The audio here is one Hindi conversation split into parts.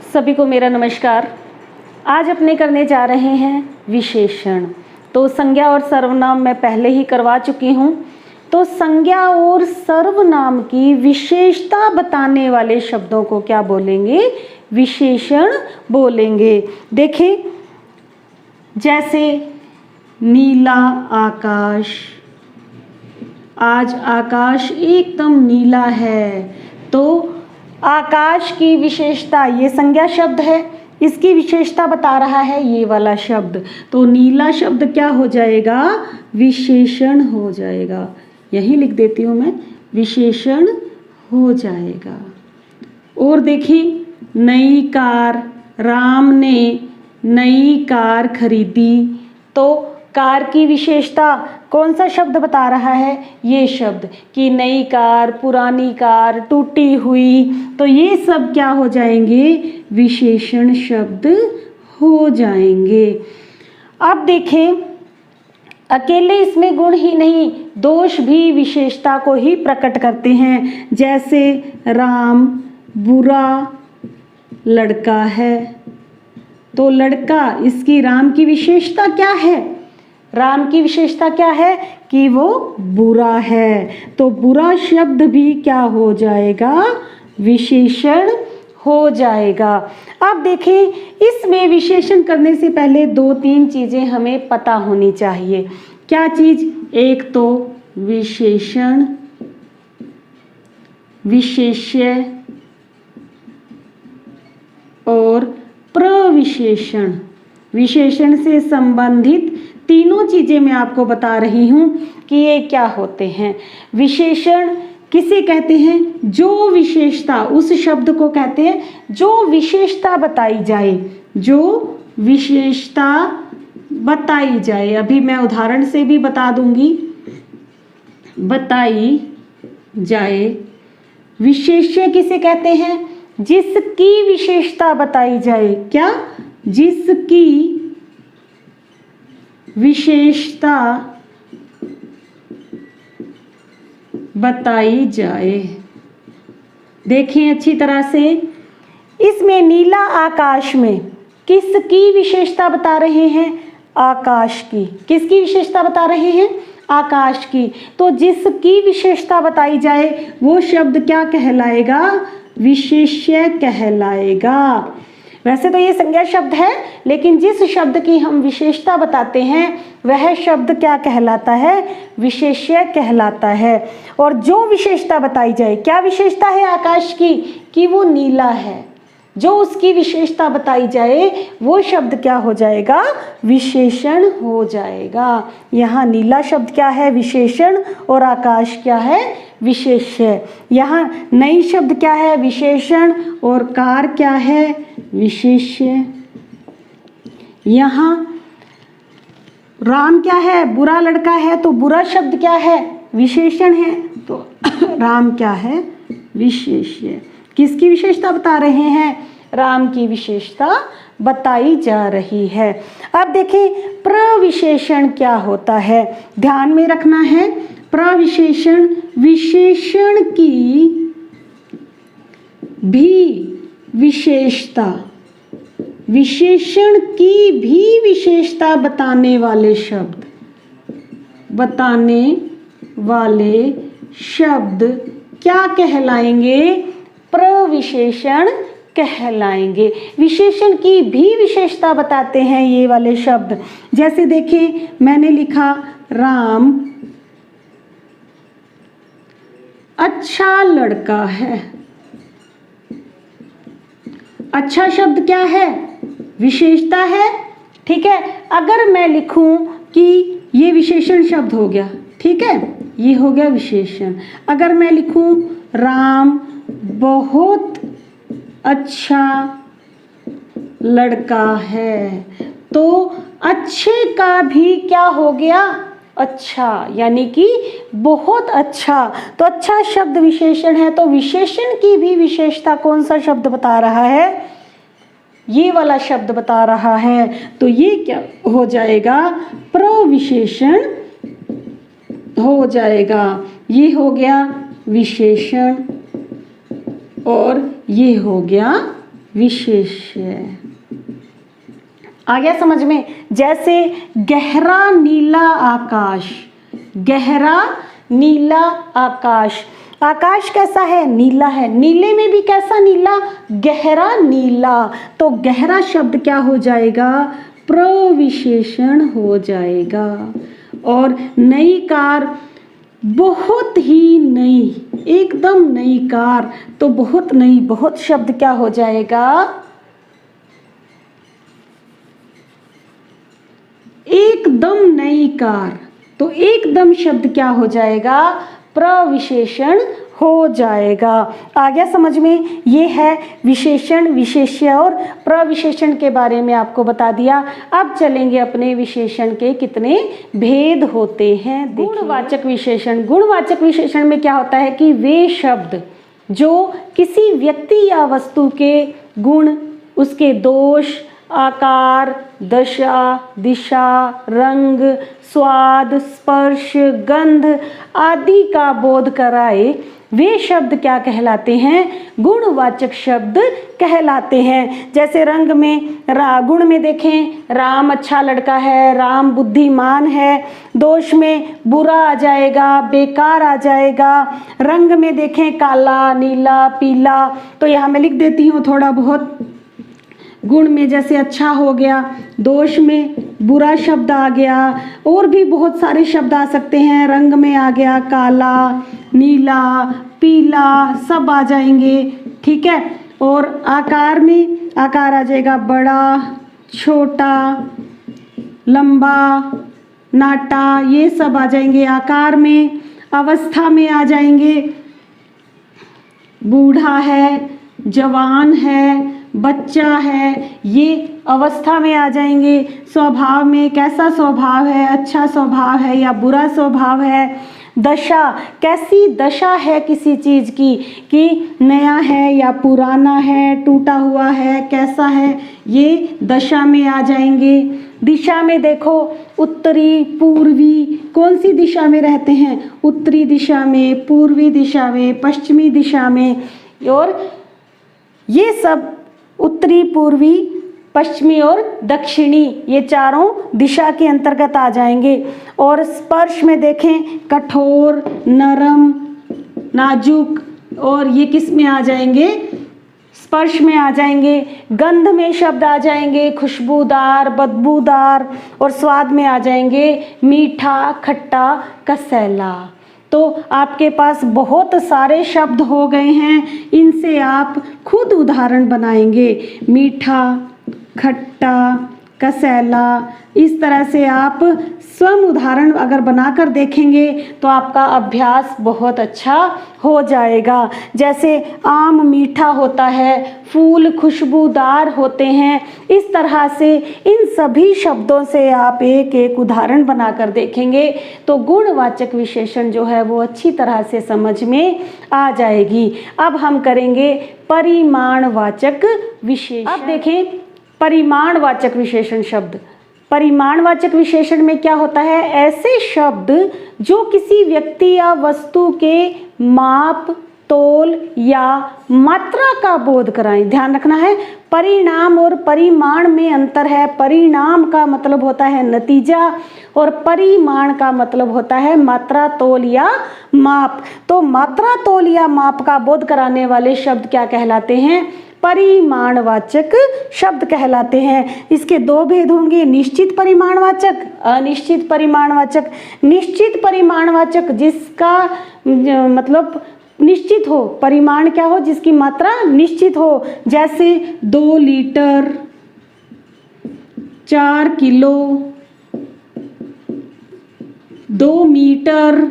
सभी को मेरा नमस्कार। आज अपने करने जा रहे हैं विशेषण। तो संज्ञा और सर्वनाम मैं पहले ही करवा चुकी हूँ। तो संज्ञा और सर्वनाम की विशेषता बताने वाले शब्दों को क्या बोलेंगे? विशेषण बोलेंगे। देखिए, जैसे नीला आकाश, आज आकाश एकदम नीला है। तो आकाश की विशेषता, ये संज्ञा शब्द है, इसकी विशेषता बता रहा है ये वाला शब्द। तो नीला शब्द क्या हो जाएगा? विशेषण हो जाएगा। यही लिख देती हूँ मैं, विशेषण हो जाएगा। और देखिए, नई कार, राम ने नई कार खरीदी। तो कार की विशेषता कौन सा शब्द बता रहा है? ये शब्द, कि नई कार, पुरानी कार, टूटी हुई। तो ये सब क्या हो जाएंगे? विशेषण शब्द हो जाएंगे। अब देखें, अकेले इसमें गुण ही नहीं, दोष भी विशेषता को ही प्रकट करते हैं। जैसे राम बुरा लड़का है। तो लड़का, इसकी राम की विशेषता क्या है? राम की विशेषता क्या है? कि वो बुरा है। तो बुरा शब्द भी क्या हो जाएगा? विशेषण हो जाएगा। अब देखें, इसमें विशेषण करने से पहले 2-3 चीज़ें हमें पता होनी चाहिए। क्या चीज़? एक तो विशेषण, विशेष्य और प्रविशेषण। विशेषण से संबंधित तीनों चीज़ें मैं आपको बता रही हूँ कि ये क्या होते हैं। विशेषण किसे कहते हैं? जो विशेषता, उस शब्द को कहते हैं जो विशेषता बताई जाए, जो विशेषता बताई जाए। अभी मैं उदाहरण से भी बता दूंगी। बताई जाए। विशेष्य किसे कहते हैं? जिसकी विशेषता बताई जाए। क्या? जिसकी विशेषता बताई जाए। देखें अच्छी तरह से, इसमें नीला आकाश में किसकी विशेषता बता रहे हैं? आकाश की। किसकी विशेषता बता रहे हैं? आकाश की। तो जिसकी विशेषता बताई जाए वो शब्द क्या कहलाएगा? विशेष्य कहलाएगा। वैसे तो ये संज्ञा शब्द है, लेकिन जिस शब्द की हम विशेषता बताते हैं वह शब्द क्या कहलाता है? विशेष्य कहलाता है। और जो विशेषता बताई जाए, क्या विशेषता है आकाश की? कि वो नीला है। जो उसकी विशेषता बताई जाए वो शब्द क्या हो जाएगा? विशेषण हो जाएगा। यहाँ नीला शब्द क्या है? विशेषण। और आकाश क्या है? विशेष्य। यहाँ नई शब्द क्या है? विशेषण। और कार क्या है? विशेष्य। यहाँ राम क्या है? बुरा लड़का है। तो बुरा शब्द क्या है? विशेषण है। तो राम क्या है? विशेष्य। किसकी विशेषता बता रहे हैं? राम की विशेषता बताई जा रही है। अब देखें, प्रविशेषण क्या होता है? ध्यान में रखना है, प्रविशेषण विशेषण की भी विशेषता, विशेषण की भी विशेषता बताने वाले शब्द, बताने वाले शब्द क्या कहलाएंगे? प्रविशेषण कहलाएंगे। विशेषण की भी विशेषता बताते हैं ये वाले शब्द। जैसे देखिए, मैंने लिखा राम अच्छा लड़का है। अच्छा शब्द क्या है? विशेषता है। ठीक है। अगर मैं लिखूं कि ये विशेषण शब्द हो गया, ठीक है, ये हो गया विशेषण। अगर मैं लिखूं राम बहुत अच्छा लड़का है, तो अच्छे का भी क्या हो गया? अच्छा, यानी कि बहुत अच्छा। तो अच्छा शब्द विशेषण है, तो विशेषण की भी विशेषता कौन सा शब्द बता रहा है? ये वाला शब्द बता रहा है। तो ये क्या हो जाएगा? प्रविशेषण हो जाएगा। ये हो गया विशेषण और ये हो गया विशेष्य। आ गया समझ में? जैसे गहरा नीला आकाश, गहरा नीला आकाश। आकाश कैसा है? नीला है। नीले में भी कैसा नीला? गहरा नीला। तो गहरा शब्द क्या हो जाएगा? प्रविशेषण हो जाएगा। और नई कार, बहुत ही नई, एकदम नई कार, तो बहुत नई, बहुत शब्द क्या हो जाएगा? एकदम नई कार। तो एकदम शब्द क्या हो जाएगा? प्रविशेषण हो जाएगा। आ गया समझ में? ये है विशेषण, विशेष्य और प्रविशेषण के बारे में आपको बता दिया। अब चलेंगे अपने विशेषण के कितने भेद होते हैं। गुणवाचक विशेषण। गुणवाचक विशेषण में क्या होता है कि वे शब्द जो किसी व्यक्ति या वस्तु के गुण, उसके दोष, आकार, दशा, दिशा, रंग, स्वाद, स्पर्श, गंध आदि का बोध कराए, वे शब्द क्या कहलाते हैं? गुणवाचक शब्द कहलाते हैं। जैसे रंग में, गुण में देखें, राम अच्छा लड़का है, राम बुद्धिमान है। दोष में बुरा आ जाएगा, बेकार आ जाएगा। रंग में देखें, काला, नीला, पीला। तो यहाँ मैं लिख देती हूँ थोड़ा बहुत। गुण में जैसे अच्छा हो गया, दोष में बुरा शब्द आ गया, और भी बहुत सारे शब्द आ सकते हैं। रंग में आ गया काला, नीला, पीला, सब आ जाएंगे, ठीक है। और आकार में, आकार आ जाएगा बड़ा, छोटा, लंबा, नाटा, ये सब आ जाएंगे आकार में। अवस्था में आ जाएंगे, बूढ़ा है, जवान है, बच्चा है, ये अवस्था में आ जाएंगे। स्वभाव में, कैसा स्वभाव है, अच्छा स्वभाव है या बुरा स्वभाव है। दशा, कैसी दशा है किसी चीज़ की, कि नया है या पुराना है, टूटा हुआ है, कैसा है, ये दशा में आ जाएंगे। दिशा में देखो, उत्तरी, पूर्वी, कौन सी दिशा में रहते हैं? उत्तरी दिशा में, पूर्वी दिशा में, पश्चिमी दिशा में। और ये सब उत्तरी, पूर्वी, पश्चिमी और दक्षिणी, ये चारों दिशा के अंतर्गत आ जाएंगे। और स्पर्श में देखें, कठोर, नरम, नाजुक, और ये किस में आ जाएंगे? स्पर्श में आ जाएंगे। गंध में शब्द आ जाएंगे खुशबूदार, बदबूदार। और स्वाद में आ जाएंगे मीठा, खट्टा, कसैला। तो आपके पास बहुत सारे शब्द हो गए हैं, इनसे आप खुद उदाहरण बनाएंगे। मीठा, खट्टा, कसैला, इस तरह से आप स्वयं उदाहरण अगर बनाकर देखेंगे तो आपका अभ्यास बहुत अच्छा हो जाएगा। जैसे आम मीठा होता है, फूल खुशबूदार होते हैं, इस तरह से इन सभी शब्दों से आप एक एक उदाहरण बनाकर देखेंगे तो गुणवाचक विशेषण जो है वो अच्छी तरह से समझ में आ जाएगी। अब हम करेंगे परिमाणवाचक विशेषण। अब देखें परिमाणवाचक विशेषण शब्द। परिमाणवाचक विशेषण में क्या होता है? ऐसे शब्द जो किसी व्यक्ति या वस्तु के माप, तोल या मात्रा का बोध कराएं। ध्यान रखना है, परिणाम और परिमाण में अंतर है। परिणाम का मतलब होता है नतीजा और परिमाण का मतलब होता है मात्रा, तोल या माप। तो मात्रा, तोल या माप का बोध कराने वाले शब्द क्या कहलाते हैं? परिमाणवाचक शब्द कहलाते हैं। इसके दो भेद होंगे, निश्चित परिमाणवाचक, अनिश्चित परिमाणवाचक। निश्चित परिमाणवाचक जिसका मतलब निश्चित हो, परिमाण क्या हो? जिसकी मात्रा निश्चित हो। जैसे 2 लीटर, 4 किलो, 2 मीटर।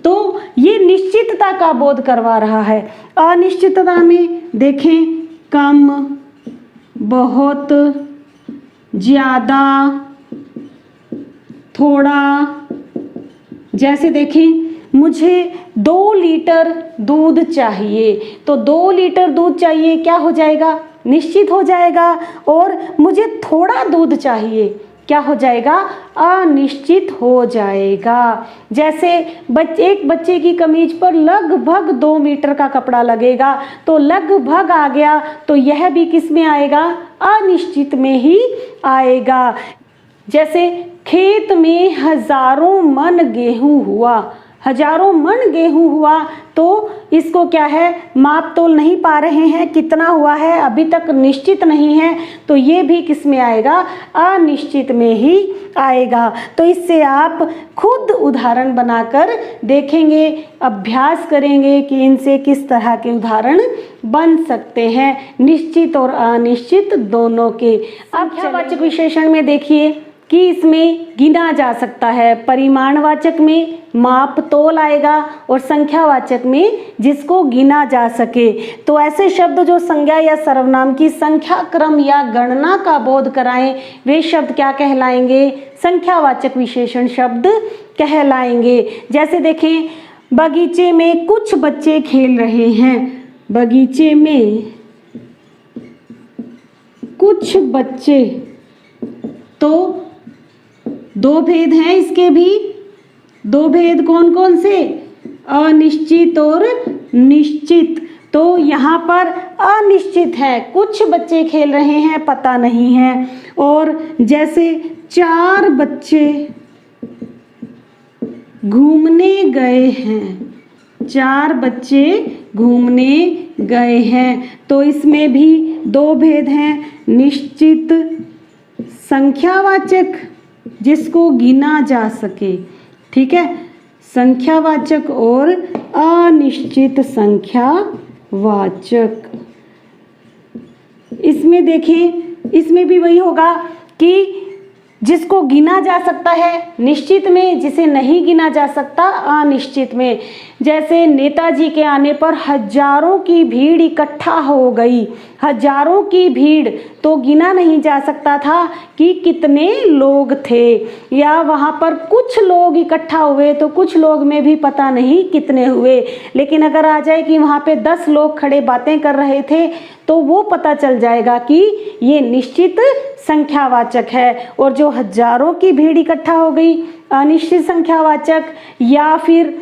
तो ये निश्चितता का बोध करवा रहा है। अनिश्चितता में देखें कम, बहुत, ज़्यादा, थोड़ा। जैसे देखें मुझे 2 लीटर दूध चाहिए, तो 2 लीटर दूध चाहिए क्या हो जाएगा? निश्चित हो जाएगा। और मुझे थोड़ा दूध चाहिए, क्या हो जाएगा, अनिश्चित हो जाएगा। जैसे एक बच्चे की कमीज पर लगभग 2 मीटर का कपड़ा लगेगा, तो लगभग आ गया, तो यह भी किस में आएगा, अनिश्चित में ही आएगा। जैसे खेत में हजारों मन गेहूं हुआ, हजारों मन गेहूं हुआ, तो इसको क्या है, माप तोल नहीं पा रहे हैं, कितना हुआ है अभी तक निश्चित नहीं है, तो ये भी किस में आएगा, अनिश्चित में ही आएगा। तो इससे आप खुद उदाहरण बनाकर देखेंगे, अभ्यास करेंगे कि इनसे किस तरह के उदाहरण बन सकते हैं, निश्चित और अनिश्चित दोनों के। अब संख्यावाचक विशेषण में देखिए कि इसमें गिना जा सकता है, परिमाणवाचक में माप तोल आएगा और संख्यावाचक में जिसको गिना जा सके। तो ऐसे शब्द जो संज्ञा या सर्वनाम की संख्या क्रम या गणना का बोध कराएं, वे शब्द क्या कहलाएंगे, संख्यावाचक विशेषण शब्द कहलाएंगे। जैसे देखें, बगीचे में कुछ बच्चे खेल रहे हैं, बगीचे में कुछ बच्चे, तो 2 भेद हैं इसके भी, 2 भेद कौन कौन से, अनिश्चित और निश्चित। तो यहाँ पर अनिश्चित है, कुछ बच्चे खेल रहे हैं, पता नहीं है। और जैसे 4 बच्चे घूमने गए हैं, 4 बच्चे घूमने गए हैं, तो इसमें भी 2 भेद हैं, निश्चित संख्यावाचक जिसको गिना जा सके, ठीक है, संख्यावाचक और अनिश्चित संख्यावाचक। इसमें देखें, इसमें भी वही होगा कि जिसको गिना जा सकता है निश्चित में, जिसे नहीं गिना जा सकता अनिश्चित में। जैसे नेताजी के आने पर हजारों की भीड़ इकट्ठा हो गई, हजारों की भीड़, तो गिना नहीं जा सकता था कि कितने लोग थे, या वहाँ पर कुछ लोग इकट्ठा हुए तो कुछ लोग में भी पता नहीं कितने हुए। लेकिन अगर आ जाए कि वहाँ पे 10 लोग खड़े बातें कर रहे थे, तो वो पता चल जाएगा कि ये निश्चित संख्यावाचक है। और जो हजारों की भीड़ इकट्ठा हो गई, अनिश्चित संख्यावाचक। या फिर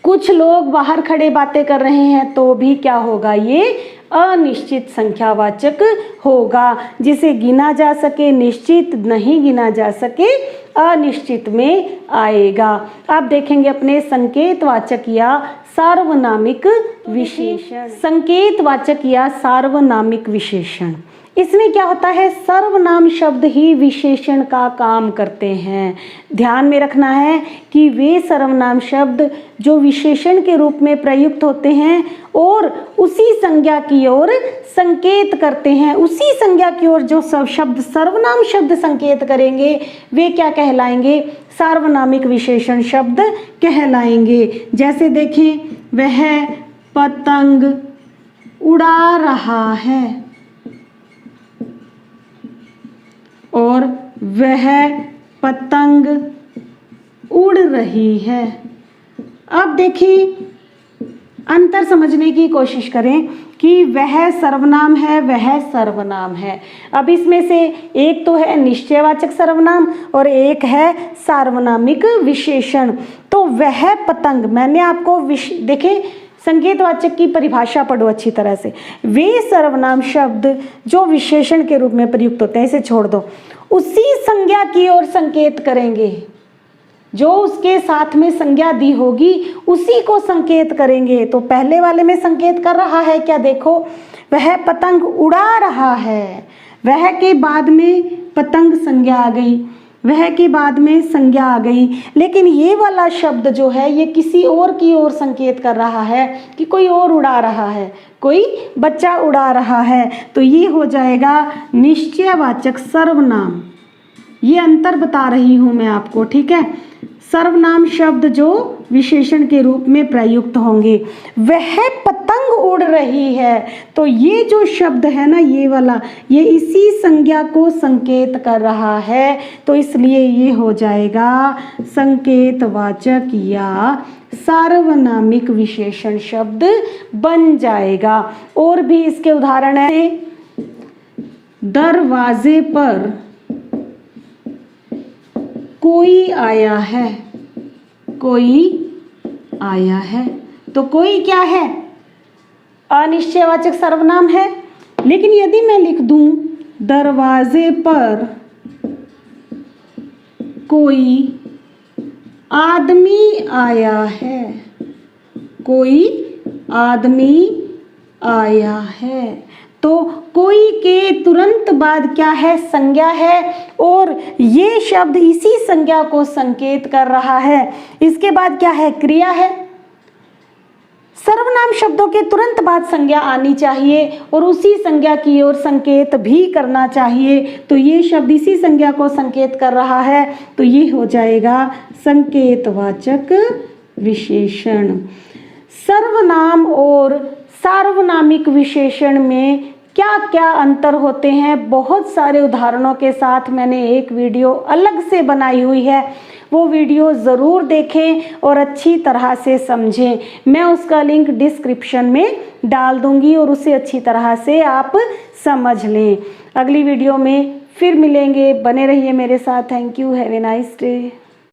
कुछ लोग बाहर खड़े बातें कर रहे हैं, तो भी क्या होगा, ये अनिश्चित संख्यावाचक होगा। जिसे गिना जा सके निश्चित, नहीं गिना जा सके अनिश्चित में आएगा। अब देखेंगे अपने संकेतवाचक या सार्वनामिक विशेषण। संकेतवाचक या सार्वनामिक विशेषण, इसमें क्या होता है, सर्वनाम शब्द ही विशेषण का काम करते हैं। ध्यान में रखना है कि वे सर्वनाम शब्द जो विशेषण के रूप में प्रयुक्त होते हैं और उसी संज्ञा की ओर संकेत करते हैं, उसी संज्ञा की ओर जो सब शब्द सर्वनाम शब्द संकेत करेंगे, वे क्या कहलाएंगे, सार्वनामिक विशेषण शब्द कहलाएंगे। जैसे देखें, वह पतंग उड़ा रहा है और वह पतंग उड़ रही है। अब देखिए, अंतर समझने की कोशिश करें कि वह सर्वनाम है, वह सर्वनाम है। अब इसमें से एक तो है निश्चयवाचक सर्वनाम और एक है सार्वनामिक विशेषण। तो वह पतंग, मैंने आपको देखें, संकेतवाचक की परिभाषा पढ़ो अच्छी तरह से। वे सर्वनाम शब्द जो विशेषण के रूप में प्रयुक्त होते हैं, इसे छोड़ दो, उसी संज्ञा की ओर संकेत करेंगे, जो उसके साथ में संज्ञा दी होगी उसी को संकेत करेंगे। तो पहले वाले में संकेत कर रहा है क्या, देखो, वह पतंग उड़ा रहा है, वह के बाद में पतंग संज्ञा आ गई, वह के बाद में संज्ञा आ गई। लेकिन ये वाला शब्द जो है, ये किसी और की ओर संकेत कर रहा है कि कोई और उड़ा रहा है, कोई बच्चा उड़ा रहा है। तो ये हो जाएगा निश्चयवाचक सर्वनाम। ये अंतर बता रही हूँ मैं आपको, ठीक है। सर्वनाम शब्द जो विशेषण के रूप में प्रयुक्त होंगे। वह पतंग उड़ रही है, तो ये जो शब्द है ना, ये वाला, ये इसी संज्ञा को संकेत कर रहा है, तो इसलिए ये हो जाएगा संकेतवाचक या सार्वनामिक विशेषण शब्द बन जाएगा। और भी इसके उदाहरण है, दरवाजे पर कोई आया है, कोई आया है। तो कोई क्या है? अनिश्चयवाचक सर्वनाम है। लेकिन यदि मैं लिख दूं दरवाजे पर कोई आदमी आया है, कोई आदमी आया है, तो कोई के तुरंत बाद क्या है? संज्ञा है, और ये शब्द इसी संज्ञा को संकेत कर रहा है। इसके बाद क्या है? क्रिया है। सर्वनाम शब्दों के तुरंत बाद संज्ञा आनी चाहिए और उसी संज्ञा की ओर संकेत भी करना चाहिए। तो ये शब्द इसी संज्ञा को संकेत कर रहा है, तो ये हो जाएगा संकेतवाचक विशेषण। सर्वनाम और सार्वनामिक विशेषण में क्या क्या अंतर होते हैं, बहुत सारे उदाहरणों के साथ मैंने एक वीडियो अलग से बनाई हुई है। वो वीडियो ज़रूर देखें और अच्छी तरह से समझें। मैं उसका लिंक डिस्क्रिप्शन में डाल दूंगी और उसे अच्छी तरह से आप समझ लें। अगली वीडियो में फिर मिलेंगे, बने रहिए मेरे साथ। Thank you, have a nice day.